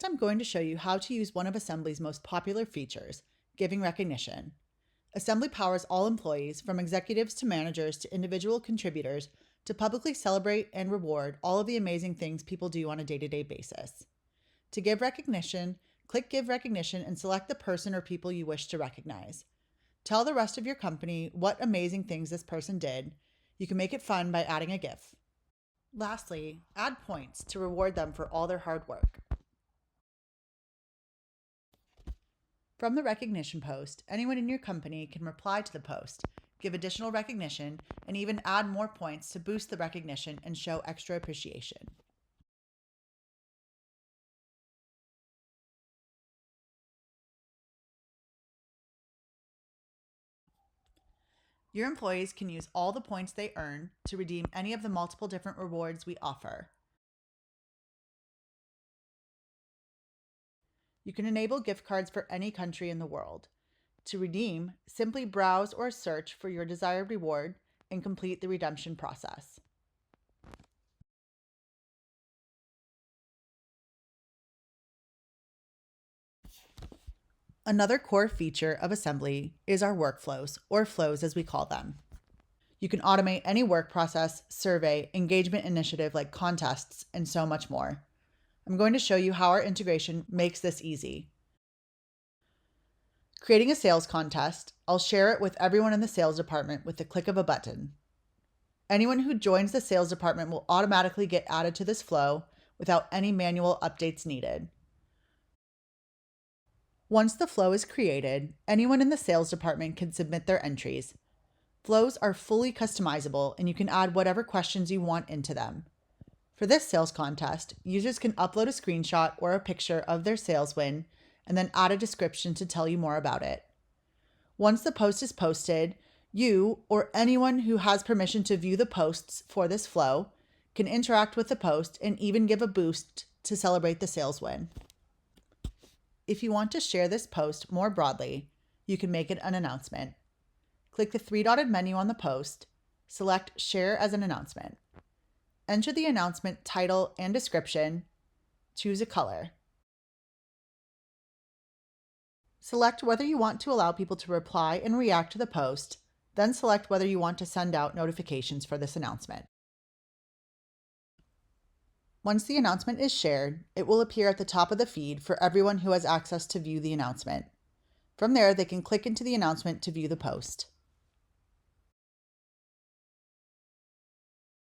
Next, I'm going to show you how to use one of Assembly's most popular features, giving recognition. Assembly powers all employees, from executives to managers to individual contributors, to publicly celebrate and reward all of the amazing things people do on a day-to-day basis. To give recognition, click Give Recognition and select the person or people you wish to recognize. Tell the rest of your company what amazing things this person did. You can make it fun by adding a GIF. Lastly, add points to reward them for all their hard work. From the recognition post, anyone in your company can reply to the post, give additional recognition, and even add more points to boost the recognition and show extra appreciation. Your employees can use all the points they earn to redeem any of the multiple different rewards we offer. You can enable gift cards for any country in the world. To redeem, simply browse or search for your desired reward and complete the redemption process. Another core feature of Assembly is our workflows, or flows as we call them. You can automate any work process, survey, engagement initiative like contests, and so much more. I'm going to show you how our integration makes this easy. Creating a sales contest, I'll share it with everyone in the sales department with the click of a button. Anyone who joins the sales department will automatically get added to this flow without any manual updates needed. Once the flow is created, anyone in the sales department can submit their entries. Flows are fully customizable, and you can add whatever questions you want into them. For this sales contest, users can upload a screenshot or a picture of their sales win and then add a description to tell you more about it. Once the post is posted, you or anyone who has permission to view the posts for this flow can interact with the post and even give a boost to celebrate the sales win. If you want to share this post more broadly, you can make it an announcement. Click the three-dotted menu on the post, select Share as an Announcement. Enter the announcement title and description, choose a color. Select whether you want to allow people to reply and react to the post, then select whether you want to send out notifications for this announcement. Once the announcement is shared, it will appear at the top of the feed for everyone who has access to view the announcement. From there, they can click into the announcement to view the post.